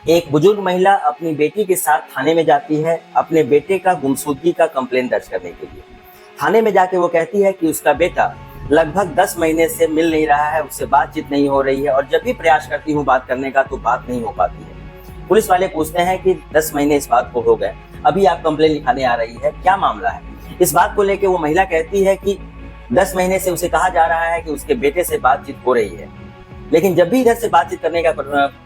एक बुजुर्ग महिला अपनी बेटी के साथ थाने में जाती है अपने बेटे का गुमशुदगी का कंप्लेंट दर्ज करने के लिए। थाने में जाके वो कहती है कि उसका बेटा लगभग 10 महीने से मिल नहीं रहा है, उससे बातचीत नहीं हो रही है और जब भी प्रयास करती हूँ बात करने का तो बात नहीं हो पाती है। पुलिस वाले पूछते हैं कि 10 महीने इस बात को हो गए, अभी आप कंप्लेंट लिखाने आ रही है, क्या मामला है? इस बात को लेकर वो महिला कहती है कि 10 महीने से उसे कहा जा रहा है कि उसके बेटे से बातचीत हो रही है, लेकिन जब भी इधर से बातचीत करने का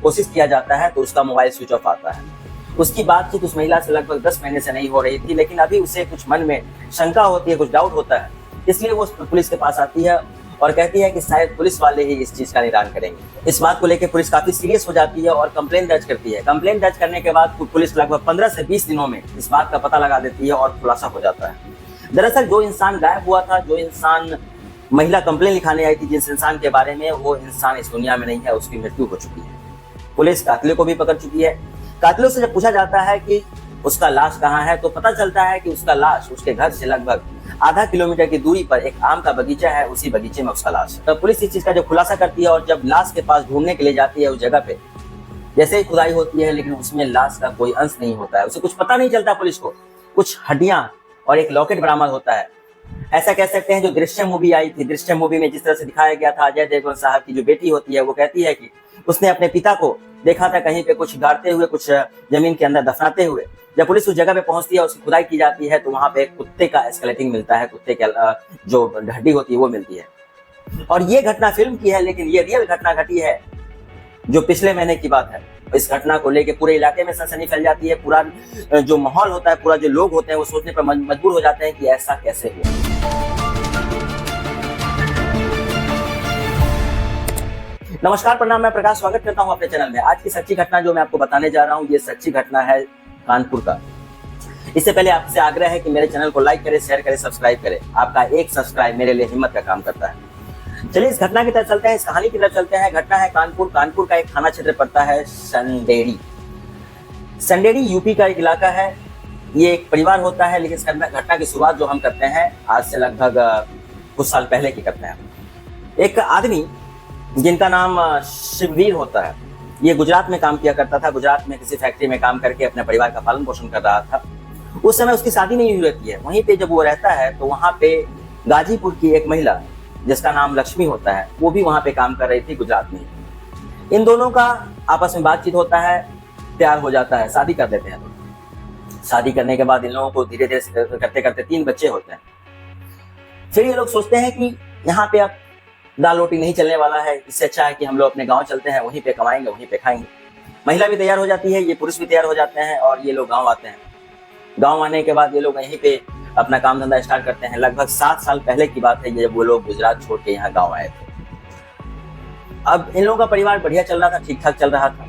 कोशिश किया जाता है तो उसका मोबाइल स्विच ऑफ आता है। उसकी बातचीत उस महिला से लगभग 10 महीने से नहीं हो रही थी, लेकिन अभी उसे कुछ मन में शंका होती है, कुछ डाउट होता है, इसलिए वो पुलिस के पास आती है और कहती है कि शायद पुलिस वाले ही इस चीज का निदान करेंगे। इस बात को लेकर पुलिस काफी सीरियस हो जाती है और कंप्लेंट दर्ज करती है। कंप्लेंट दर्ज करने के बाद पुलिस लगभग 15 से 20 दिनों में इस बात का पता लगा देती है और खुलासा हो जाता है। दरअसल जो इंसान गायब हुआ था, जो इंसान महिला कंप्लेंट लिखाने आई थी, जिस इंसान के बारे में, वो इंसान इस दुनिया में नहीं है, उसकी मृत्यु हो चुकी है। पुलिस कातिलों को भी पकड़ चुकी है। कातिलों से जब पूछा जाता है कि उसका लाश कहाँ है तो पता चलता है कि उसका लाश उसके घर से लगभग आधा किलोमीटर की दूरी पर एक आम का बगीचा है, उसी बगीचे में उसका लाश है। तो पुलिस इस चीज का जो खुलासा करती है और जब लाश के पास ढूंढने के लिए जाती है उस जगह पे, जैसे ही खुदाई होती है लेकिन उसमें लाश का कोई अंश नहीं होता है, उसे कुछ पता नहीं चलता पुलिस को। कुछ हड्डियां और एक लॉकेट बरामद होता है। ऐसा कह सकते हैं जो दृश्यम मूवी आई थी, दृश्यम मूवी में जिस तरह से दिखाया गया था, अजय देवगन साहब की जो बेटी होती है वो कहती है कि उसने अपने पिता को देखा था कहीं पे कुछ गाड़ते हुए, कुछ जमीन के अंदर दफनाते हुए। जब पुलिस उस जगह पे पहुंचती है, उसकी खुदाई की जाती है तो वहां पे कुत्ते का स्केलेटिंग मिलता है, कुत्ते के जो हड्डी होती है वो मिलती है। और ये घटना फिल्म की है लेकिन ये रियल घटना घटी है जो पिछले महीने की बात है। इस घटना को लेकर पूरे इलाके में सनसनी फैल जाती है। पूरा जो माहौल होता है, पूरा जो लोग होते हैं वो सोचने पर मजबूर हो जाते हैं कि ऐसा कैसे हुआ। नमस्कार, प्रणाम, मैं प्रकाश, स्वागत करता हूं अपने चैनल में। आज की सच्ची घटना जो मैं आपको बताने जा रहा हूं, ये सच्ची घटना है कानपुर का। इससे पहले आपसे आग्रह है कि मेरे चैनल को लाइक करें, शेयर करें, सब्सक्राइब करें। आपका एक सब्सक्राइब मेरे लिए हिम्मत का काम करता है। चलिए इस घटना की तरफ चलते हैं, इस कहानी की तरफ चलते हैं। घटना है कानपुर। कानपुर का एक थाना क्षेत्र पड़ता है संडेरी। संडेरी यूपी का एक इलाका है। ये एक परिवार होता है, लेकिन इस घटना की शुरुआत जो हम करते हैं आज से लगभग कुछ साल पहले की करते हैं। एक आदमी जिनका नाम शिववीर होता है, ये गुजरात में काम किया करता था। गुजरात में किसी फैक्ट्री में काम करके अपने परिवार का पालन पोषण कर रहा था। उस समय उसकी शादी नहीं हुई रहती है। वहीं पे जब वो रहता है तो वहां पे गाजीपुर की एक महिला जिसका नाम लक्ष्मी होता है, वो भी वहां पे काम कर रही थी गुजरात में। इन दोनों का आपस में बातचीत होता है, प्यार हो जाता है, शादी कर देते हैं लोग। शादी करने के बाद इन लोगों को धीरे धीरे करते करते 3 बच्चे होते हैं। फिर ये लोग सोचते हैं कि यहाँ पे अब दाल रोटी नहीं चलने वाला है, इससे अच्छा है कि हम लोग अपने गांव चलते हैं, वहीं पे कमाएंगे, वहीं पे खाएंगे। महिला भी तैयार हो जाती है, ये पुरुष भी तैयार हो जाते हैं और ये लोग गांव आते हैं। गांव आने के बाद ये लोग यहीं पे अपना काम धंधा स्टार्ट करते हैं। लगभग 7 साल पहले की बात है जब वो लोग गुजरात छोड़ के यहाँ गाँव आए थे। अब इन लोगों का परिवार बढ़िया चल रहा था, ठीक ठाक चल रहा था,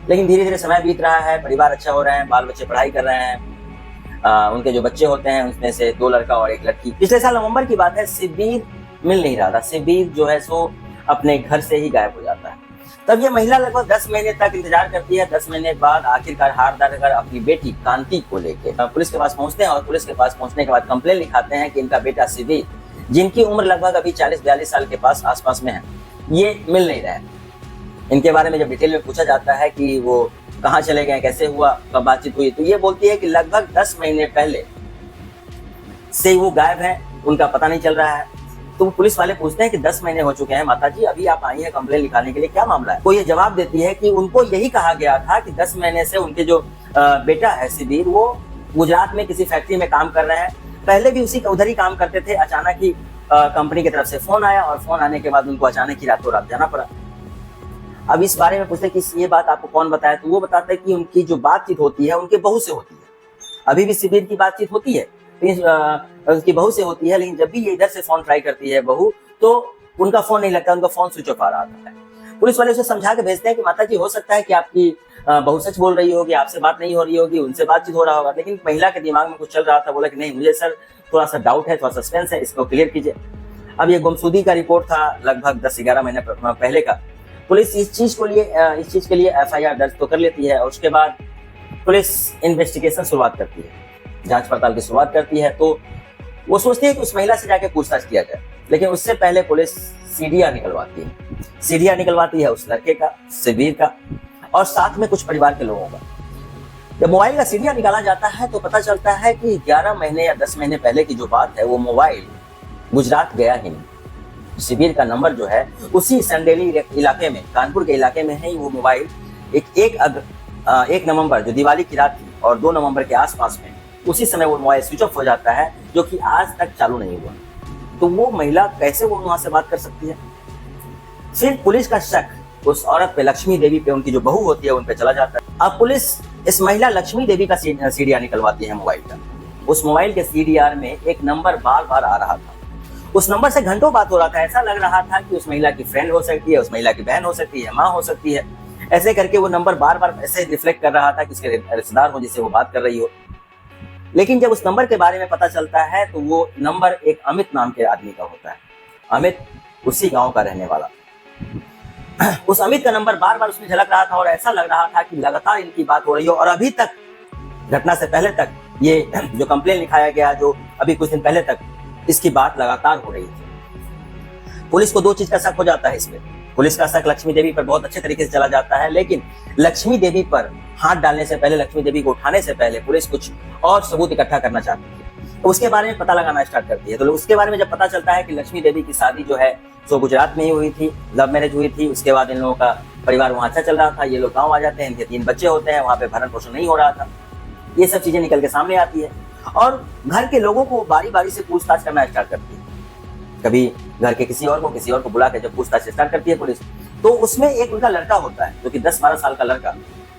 लेकिन धीरे धीरे समय बीत रहा है, परिवार अच्छा हो रहे हैं, बाल बच्चे पढ़ाई कर रहे हैं। उनके जो बच्चे होते हैं उसमें से 2 लड़का और 1 लड़की। पिछले साल नवंबर की बात है, शिववीर मिल नहीं रहा था। शिववीर जो है सो अपने घर से ही गायब हो जाता है। तब ये महिला लगभग 10 महीने तक इंतजार करती है। 10 महीने बाद आखिरकार हार डालकर अपनी बेटी कांति को लेकर पुलिस के पास पहुंचते हैं और पुलिस के पास पहुंचने के बाद कंप्लेंट लिखाते हैं कि इनका बेटा शिववीर, जिनकी उम्र लगभग अभी 40-42 साल के आसपास में है, ये मिल नहीं रहा है। इनके बारे में जब डिटेल में पूछा जाता है कि वो कहाँ चले गए, कैसे हुआ, कब बातचीत हुई, तो ये बोलती है कि लगभग 10 महीने पहले से वो गायब है, उनका पता नहीं चल रहा है। तो पुलिस वाले पूछते हैं कि 10 महीने हो चुके हैं माताजी, अभी आप आई हैं कंप्लेंट लिखाने के लिए, क्या मामला है? वो ये जवाब देती है कि उनको यही कहा गया था कि 10 महीने से उनके जो बेटा है शिववीर, वो गुजरात में किसी फैक्ट्री में काम कर रहे हैं। पहले भी उधर ही काम करते थे। अचानक ही कंपनी की तरफ से फोन आया और फोन आने के बाद उनको अचानक ही रातों रात जाना पड़ा। अब इस बारे में पूछते कि ये बात आपको कौन बताया, तो वो बताता है कि उनकी जो बातचीत होती है उनके बहू से होती है। अभी भी शिववीर की बातचीत होती है, उसकी बहू से होती है, लेकिन जब भी ये इधर से फोन ट्राई करती है बहू, तो उनका फोन नहीं लगता, उनका फोन स्विच ऑफ आ रहा है। पुलिस वाले उसे समझा के भेजते हैं कि माताजी हो सकता है कि आपकी बहू सच बोल रही होगी, आपसे बात नहीं हो रही होगी, उनसे बातचीत हो रहा होगा। लेकिन महिला के दिमाग में कुछ चल रहा था। बोला कि नहीं, मुझे सर थोड़ा सा डाउट है, थोड़ा सस्पेंस है, इसको क्लियर कीजिए। अब ये गुमशुदगी का रिपोर्ट था लगभग 10-11 महीने पहले का। पुलिस इस चीज के लिए FIR दर्ज तो कर लेती है और उसके बाद पुलिस इन्वेस्टिगेशन शुरुआत करती है, जांच पड़ताल की शुरुआत करती है। तो वो सोचती है कि उस महिला से जाके पूछताछ किया जाए, लेकिन उससे पहले पुलिस सीडीआर निकलवाती है। सीडीआर निकलवाती है उस लड़के का, शिववीर का, और साथ में कुछ परिवार के लोगों का। जब मोबाइल का सीडिया निकाला जाता है तो पता चलता है कि 11 महीने या 10 महीने पहले की जो बात है, वो मोबाइल गुजरात गया ही नहीं। शिविर का नंबर जो है उसी संडेली इलाके में, कानपुर के इलाके में है वो मोबाइल। एक नवंबर जो दिवाली की रात थी और 2 नवंबर के आसपास में उसी समय वो मोबाइल स्विच ऑफ हो जाता है, जो कि आज तक चालू नहीं हुआ। तो वो महिला कैसे वो वहां से बात कर सकती है? फिर पुलिस का शक उस औरत पे, लक्ष्मी देवी पे, उनकी जो बहू होती है उन पे चला जाता है। अब पुलिस इस महिला लक्ष्मी देवी का सीडीआर निकलवाती है मोबाइल का। उस मोबाइल के सीडीआर में एक नंबर बार बार आ रहा था। उस नंबर से घंटों बात हो रहा था। ऐसा लग रहा था कि उस महिला की फ्रेंड हो सकती है, उस महिला की बहन हो सकती है, माँ हो सकती है। ऐसे करके वो नंबर बार बार ऐसे रिफ्लेक्ट कर रहा था कि उसके रिश्तेदार हो जिससे वो बात कर रही हो। लेकिन जब उस नंबर के बारे में पता चलता है तो वो नंबर एक अमित नाम के आदमी का होता है। अमित उसी गांव का रहने वाला। उस अमित का नंबर बार बार उसमें झलक रहा था और ऐसा लग रहा था कि लगातार इनकी बात हो रही हो। और अभी तक, घटना से पहले तक, ये जो कंप्लेन लिखाया गया, जो अभी कुछ दिन पहले तक, इसकी बात लगातार हो रही थी। पुलिस को 2 चीज का शक हो जाता है इसमें। पुलिस का शक लक्ष्मी देवी पर बहुत अच्छे तरीके से चला जाता है, लेकिन लक्ष्मी देवी पर हाथ डालने से पहले, लक्ष्मी देवी को उठाने से पहले पुलिस कुछ और सबूत इकट्ठा करना चाहती है। तो उसके बारे में पता लगाना स्टार्ट करती है। तो उसके बारे में जब पता चलता है कि लक्ष्मी देवी की शादी जो है तो गुजरात में ही हुई थी, लव मैरिज हुई थी। उसके बाद इन लोगों का परिवार वहाँ अच्छा चल रहा था। ये लोग गाँव आ जाते हैं, इनके 3 बच्चे होते हैं, वहाँ पे भरण पोषण नहीं हो रहा था। ये सब चीजें निकल के सामने आती है और घर के लोगों को बारी बारी से पूछताछ करना स्टार्ट करती है। कभी घर के किसी और को बुला के जब पूछताछ स्टार्ट करती है पुलिस, तो उसमें एक उनका लड़का होता है जो कि 10-12 साल का लड़का,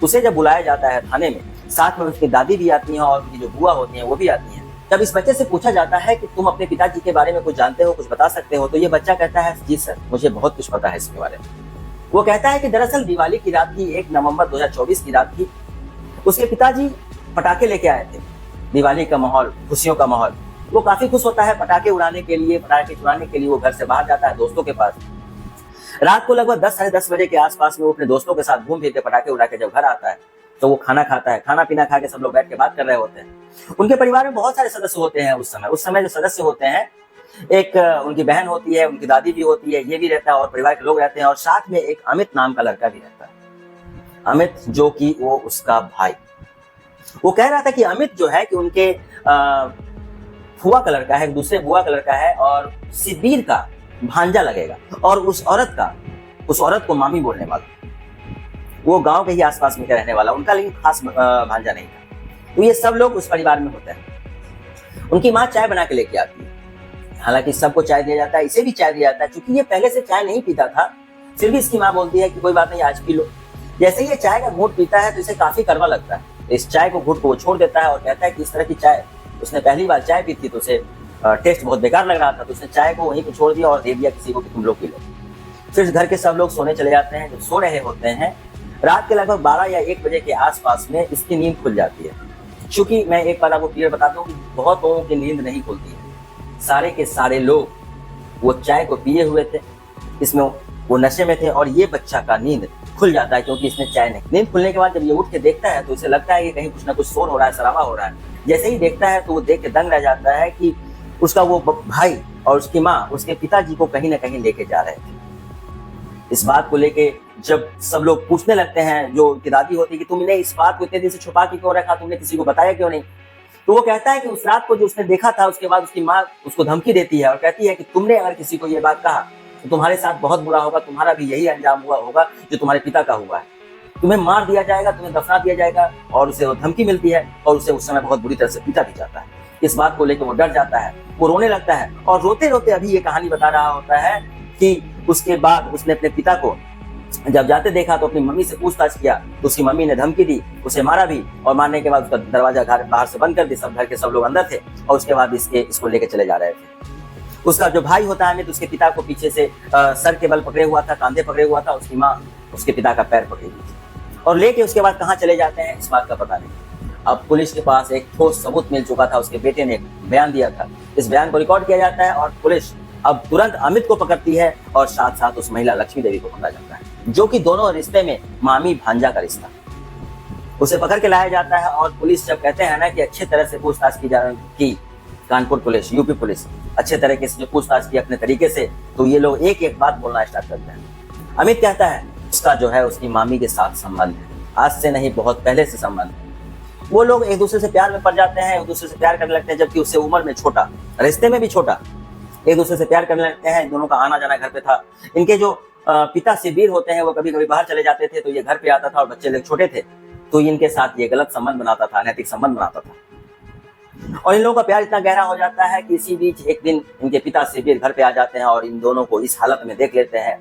उसे जब बुलाया जाता है थाने में, साथ में उसकी दादी भी आती हैं और उनकी जो बुआ होती हैं वो भी आती हैं। जब इस बच्चे से पूछा जाता है कि तुम अपने पिताजी के बारे में कुछ जानते हो, कुछ बता सकते हो, तो ये बच्चा कहता है जी सर, मुझे बहुत कुछ पता है इसके बारे में। वो कहता है कि दरअसल दिवाली की रात थी, 1 नवंबर 2024 की रात थी। उसके पिताजी पटाखे लेके आए थे। दिवाली का माहौल, खुशियों का माहौल। वो काफी खुश होता है पटाखे उड़ाने के लिए, पटाखे चुराने के लिए वो घर से बाहर जाता है दोस्तों के पास। रात को लगभग 10 साढ़े 10 बजे के आसपास में वो अपने दोस्तों के साथ घूम फिर के पटाखे उड़ा के जब घर आता है तो वो खाना खाता है। खाना पीना खा के सब लोग बैठ के बात कर रहे होते हैं। उनके परिवार में बहुत सारे सदस्य होते हैं उस समय जो सदस्य होते हैं, एक उनकी बहन होती है, उनकी दादी भी होती है, ये भी रहता है और परिवार के लोग रहते हैं और साथ में एक अमित नाम का लड़का भी रहता है। अमित जो कि वो उसका भाई। वो कह रहा था कि अमित जो है कि उनके फुआ का लड़का है, दूसरे बुआ का लड़का है और शिविर का भांजा लगेगा और उस औरत को मामी बोलने वाला। वो गांव के ही आसपास में रहने वाला, उनका लेकिन खास भांजा नहीं था। तो ये सब लोग उस परिवार में होते हैं। उनकी माँ चाय बना के लेके आती है। हालांकि सबको चाय दिया जाता है, इसे भी चाय दिया जाता है। चूंकि ये पहले से चाय नहीं पीता था, फिर भी इसकी माँ बोलती है कि कोई बात नहीं, आज पी लो। जैसे ही ये चाय का घूंट पीता है तो इसे काफी कड़वा लगता है। इस चाय को घूंट को वो छोड़ देता है और कहता है कि इस तरह की चाय, उसने पहली बार चाय पी थी तो उसे टेस्ट बहुत बेकार लग रहा था, तो उसने चाय को वहीं पे छोड़ दिया और दे दिया किसी को कि तुम लोग पी लो। फिर घर के सब लोग सोने चले जाते हैं। जब सो रहे होते हैं, रात के लगभग 12 या 1 बजे के आसपास में इसकी नींद खुल जाती है। चूंकि मैं एक बार आपको क्लियर बताता हूँ कि बहुत लोगों की नींद नहीं खुलती है। सारे के सारे लोग वो चाय को पिए हुए थे, इसमें वो नशे में थे और ये बच्चा का नींद खुल जाता है क्योंकि इसने चाय नहीं। नींद खुलने के बाद जब ये उठ के देखता है तो उसे लगता है कि कहीं कुछ ना कुछ शोर हो रहा है, शराबा हो रहा है। जैसे ही देखता है तो वो देख के दंग रह जाता है कि उसका वो भाई और उसकी माँ उसके पिताजी को कहीं ना कहीं लेके जा रहे थे। इस बात को लेके जब सब लोग पूछने लगते हैं, जो की दादी होती है कि तुमने इस बात को इतने दिन से छुपा के क्यों रखा, तुमने किसी को बताया क्यों नहीं, तो वो कहता है कि उस रात को जो उसने देखा था उसके बाद उसकी माँ उसको धमकी देती है और कहती है कि तुमने अगर किसी को ये बात कहा तो तुम्हारे साथ बहुत बुरा होगा, तुम्हारा भी यही अंजाम हुआ होगा जो तुम्हारे पिता का हुआ है, तुम्हें मार दिया जाएगा, तुम्हें दफना दिया जाएगा। और उसे वो धमकी मिलती है और उसे उस समय बहुत बुरी तरह से पीटा भी जाता है। इस बात को लेकर वो डर जाता है, वो रोने लगता है और रोते रोते अभी ये कहानी बता रहा होता है कि उसके बाद उसने अपने पिता को जब जाते देखा तो अपनी मम्मी से पूछताछ किया तो उसकी मम्मी ने धमकी दी, उसे मारा भी और मारने के बाद उसका दरवाजा घर बाहर से बंद कर दी। सब घर के सब लोग अंदर थे और उसके बाद इसको लेके चले जा रहे थे। उसका जो भाई होता है तो उसके पिता को पीछे से सर के बल पकड़े हुआ था, कांधे पकड़े हुआ था। उसकी माँ उसके पिता का पैर पकड़ी हुई थी और लेके उसके बाद कहाँ चले जाते हैं इस बात का पता नहीं। अब पुलिस के पास एक ठोस सबूत मिल चुका था। उसके बेटे ने एक बयान दिया था, इस बयान को रिकॉर्ड किया जाता है और पुलिस अब तुरंत अमित को पकड़ती है और साथ साथ उस महिला लक्ष्मी देवी को पकड़ा जाता है, जो कि दोनों रिश्ते में मामी भांजा का रिश्ता। उसे पकड़ के लाया जाता है और पुलिस जब कहते हैं ना कि अच्छे तरह से पूछताछ की कानपुर पुलिस, यूपी पुलिस अच्छे तरीके से जो पूछताछ की अपने तरीके से, तो ये लोग एक एक बात बोलना स्टार्ट करते हैं। अमित कहता है उसका जो है उसकी मामी के साथ संबंध है। आज से नहीं, बहुत पहले से संबंध है। वो लोग एक दूसरे से प्यार में पड़ जाते हैं, एक दूसरे से प्यार करने लगते हैं, जबकि उससे उम्र में छोटा, रिश्ते में भी छोटा। एक दूसरे से प्यार करने लगते हैं, दोनों का आना जाना घर पे था। इनके जो पिता शिबिर होते हैं वो कभी कभी बाहर चले जाते थे, तो ये घर पे आता था और बच्चे लोग छोटे थे, तो इनके साथ ये गलत संबंध बनाता था, अनैतिक संबंध बनाता था। और इन लोगों का प्यार इतना गहरा हो जाता है कि इसी बीच एक दिन इनके पिता शिबिर घर पे आ जाते हैं और इन दोनों को इस हालत में देख लेते हैं।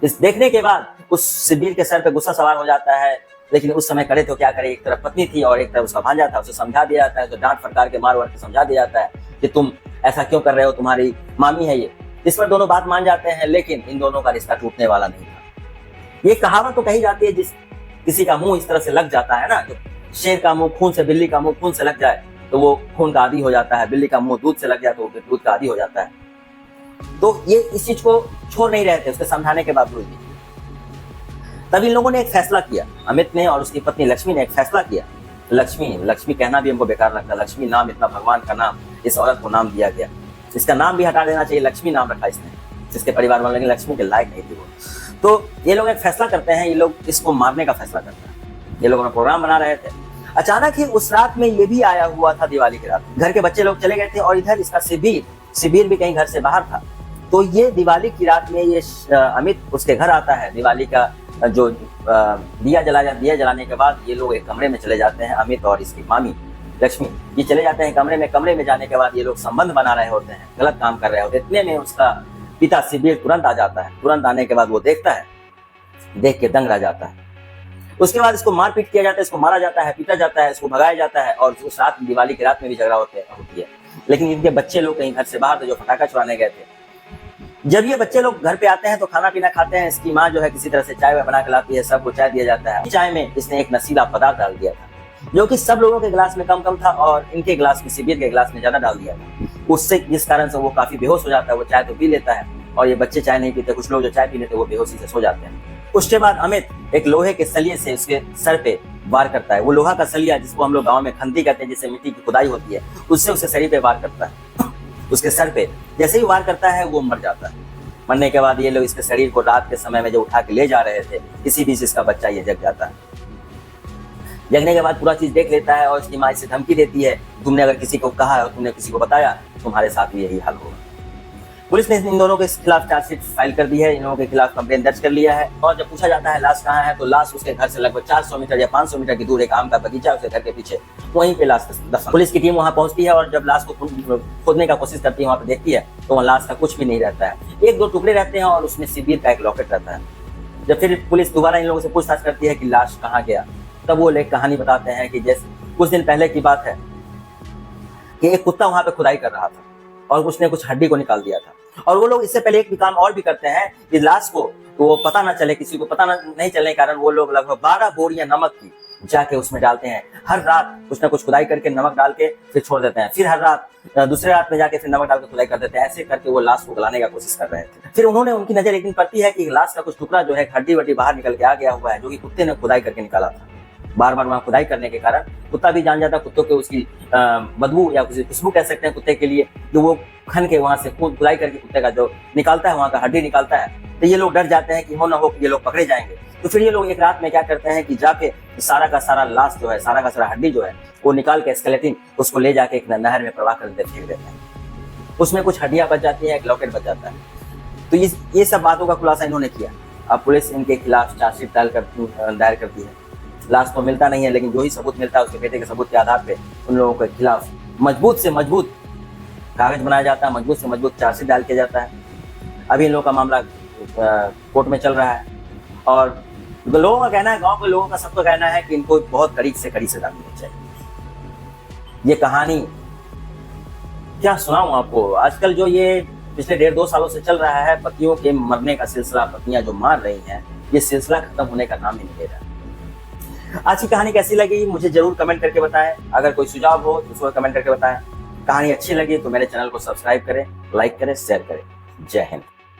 इस देखने के बाद उस शिबिर के सर पे गुस्सा सवार हो जाता है, लेकिन उस समय करे तो क्या करे, एक तरफ पत्नी थी और एक तरफ उसका भांजा था। उसे समझा दिया जाता है, तो डांट फटकार के मार वार के समझा दिया जाता है कि तुम ऐसा क्यों कर रहे हो, तुम्हारी मामी है ये। इस पर दोनों बात मान जाते हैं, लेकिन इन दोनों का रिश्ता टूटने वाला नहीं था। ये कहावत तो कही जाती है, जिस किसी का मुंह इस तरह से लग जाता है ना, जो शेर का मुंह खून से, बिल्ली का मुंह खून से लग जाए तो वो खून का आदी हो जाता है, बिल्ली का मुंह दूध से लग जाए तो वो दूध का आदी हो जाता है। तो ये इस चीज को छोड़ नहीं रहे थे, उसके समझाने के बावजूद भी। तब इन लोगों ने एक फैसला किया, अमित ने और उसकी पत्नी लक्ष्मी ने एक फैसला किया। लक्ष्मी कहना भी हमको बेकार लगता है, लक्ष्मी नाम इतना भगवान का नाम इस औरत को नाम दिया गया, इसका नाम भी हटा देना चाहिए, लक्ष्मी नाम रखा इसने, जिसके परिवार वाले लक्ष्मी के लायक नहीं थी वो। तो ये लोग एक फैसला करते हैं, ये लोग इसको मारने का फैसला करते हैं। ये लोग अपना प्रोग्राम बना रहे थे, अचानक ही उस रात में ये भी आया हुआ था, दिवाली की रात। घर के बच्चे लोग चले गए थे और इधर इसका शिबिर भी कहीं घर से बाहर था। तो ये दिवाली की रात में ये अमित उसके घर आता है। दिवाली का जो दिया जलाने के बाद ये लोग एक कमरे में चले जाते हैं, अमित और इसकी मामी लक्ष्मी ये चले जाते हैं कमरे में जाने के बाद ये लोग संबंध बना रहे होते हैं, गलत काम कर रहे होते हैं। इतने में उसका पिता शिबिर तुरंत आ जाता है। तुरंत आने के बाद वो देखता है, देख के दंग रह जाता है। उसके बाद इसको मारपीट किया जाता है, इसको मारा जाता है, पीटा जाता है, इसको भगाया जाता है। और उस रात दिवाली की रात में भी झगड़ा होती है, लेकिन इनके बच्चे लोग कहीं घर से बाहर थे, जो पटाखा छुड़ाने गए थे। जब ये बच्चे लोग घर पे आते हैं तो खाना पीना खाते हैं। इसकी माँ जो है किसी तरह से चाय बना के लाती है, सबको चाय दिया जाता है। चाय में इसने एक नशीला पदार्थ डाल दिया था, जो कि सब लोगों के गिलास में कम था और इनके गिलास में, शिबिर के गिलास में ज्यादा डाल दिया था। उससे जिस कारण से वो काफी बेहोश हो जाता है। वो चाय तो पी लेता है और ये बच्चे चाय नहीं पीते, कुछ लोग जो चाय पी लेते वो बेहोशी से सो जाते हैं। उसके बाद अमित एक लोहे के सलिए से उसके सर पे वार करता है। वो लोहा का सलिया जिसको हम लोग गाँव में खंती कहते हैं, जिससे मिट्टी की खुदाई होती है, उससे उसके शरीर पे वार करता है। उसके सर पे जैसे ही वार करता है वो मर जाता है। मरने के बाद ये लोग इसके शरीर को रात के समय में जो उठा के ले जा रहे थे, इसी बीच इसका बच्चा ये जग जाता है। जगने के बाद पूरा चीज देख लेता है और इसकी माँ इसे धमकी देती है, तुमने अगर किसी को कहा और तुमने किसी को बताया, तुम्हारे साथ भी यही हाल होगा। पुलिस ने इन दोनों के खिलाफ चार्जशीट फाइल कर दी है, इन लोगों के खिलाफ कंप्लेन दर्ज कर लिया है। और जब पूछा जाता है लाश कहाँ है, तो लाश उसके घर से लगभग 400 मीटर या 500 मीटर की दूर एक आम का बगीचा उसके घर के पीछे, वहीं पे लाश दफन। पुलिस की टीम वहां पहुंचती है और जब लाश को खोदने का कोशिश करती है, वहां पे देखती है तो वहाँ लाश का कुछ भी नहीं रहता है। एक दो टुकड़े रहते हैं और उसमें शिबिर का एक लॉकेट रहता है। जब फिर पुलिस दोबारा इन लोगों से पूछताछ करती है कि लाश कहाँ गया, तब वो एक कहानी बताते हैं कि जैसे कुछ दिन पहले की बात है कि एक कुत्ता वहां पे खुदाई कर रहा था और उसने कुछ हड्डी को निकाल दिया था। और वो लोग इससे पहले एक भी काम और भी करते हैं कि लाश को तो वो पता ना चले, किसी को पता नहीं चलने के कारण वो लोग लगभग 12 बोरियां नमक की जाके उसमें डालते हैं। हर रात कुछ ना कुछ खुदाई करके नमक डाल के फिर छोड़ देते हैं। फिर हर रात दूसरे रात में जाके फिर नमक डाल के खुदाई कर देते हैं। ऐसे करके वो लाश को गलाने का कोशिश कर रहे थे। फिर उनकी नजर एक दिन पड़ती है कि लाश का कुछ टुकड़ा जो है हड्डी वड्डी बाहर निकल के आ गया हुआ है, जो कि कुत्ते ने खुदाई करके निकाला था। बार बार वहां खुदाई करने के कारण कुत्ता भी जान जाता, कुत्तों के उसकी बदबू या खुशबू कह सकते हैं कुत्ते के लिए, जो वो खन के वहां से खुदाई करके कुत्ते का जो निकालता है, वहां का हड्डी निकालता है। तो ये लोग डर जाते हैं कि हो ना हो कि ये लोग पकड़े जाएंगे। तो फिर ये लोग एक रात में क्या करते हैं कि जाके सारा का सारा लाश जो है, सारा का सारा हड्डी जो है वो निकाल के स्केलेटन उसको ले जाके एक नहर में प्रवाह कर फेंक देते हैं। उसमें कुछ हड्डियां बच जाती है, एक लॉकेट बच जाता है। तो ये सब बातों का खुलासा इन्होंने किया। अब पुलिस इनके खिलाफ चार्जशीट दायर करती है। लाश तो मिलता नहीं है, लेकिन जो ही सबूत मिलता है उसके बेटे के सबूत के आधार पे उन लोगों के खिलाफ मजबूत से मजबूत कागज बनाया जाता है, मजबूत से मजबूत चार्जशीट डाल किया जाता है। अभी इन लोगों का मामला कोर्ट में चल रहा है और लोगों का कहना है, गांव के लोगों का सबका कहना है कि इनको बहुत कड़ी से कड़ी सजा मिलनी चाहिए। ये कहानी क्या सुनाऊं आपको, आजकल जो ये पिछले 1.5-2 सालों से चल रहा है, पतियों के मरने का सिलसिला, पत्नियां जो मार रही हैं, ये सिलसिला खत्म होने का नाम ही नहीं ले रहा। आज की कहानी कैसी लगी मुझे जरूर कमेंट करके बताएं। अगर कोई सुझाव हो तो उसको कमेंट करके बताएं। कहानी अच्छी लगी तो मेरे चैनल को सब्सक्राइब करें, लाइक करें, शेयर करें। जय हिंद।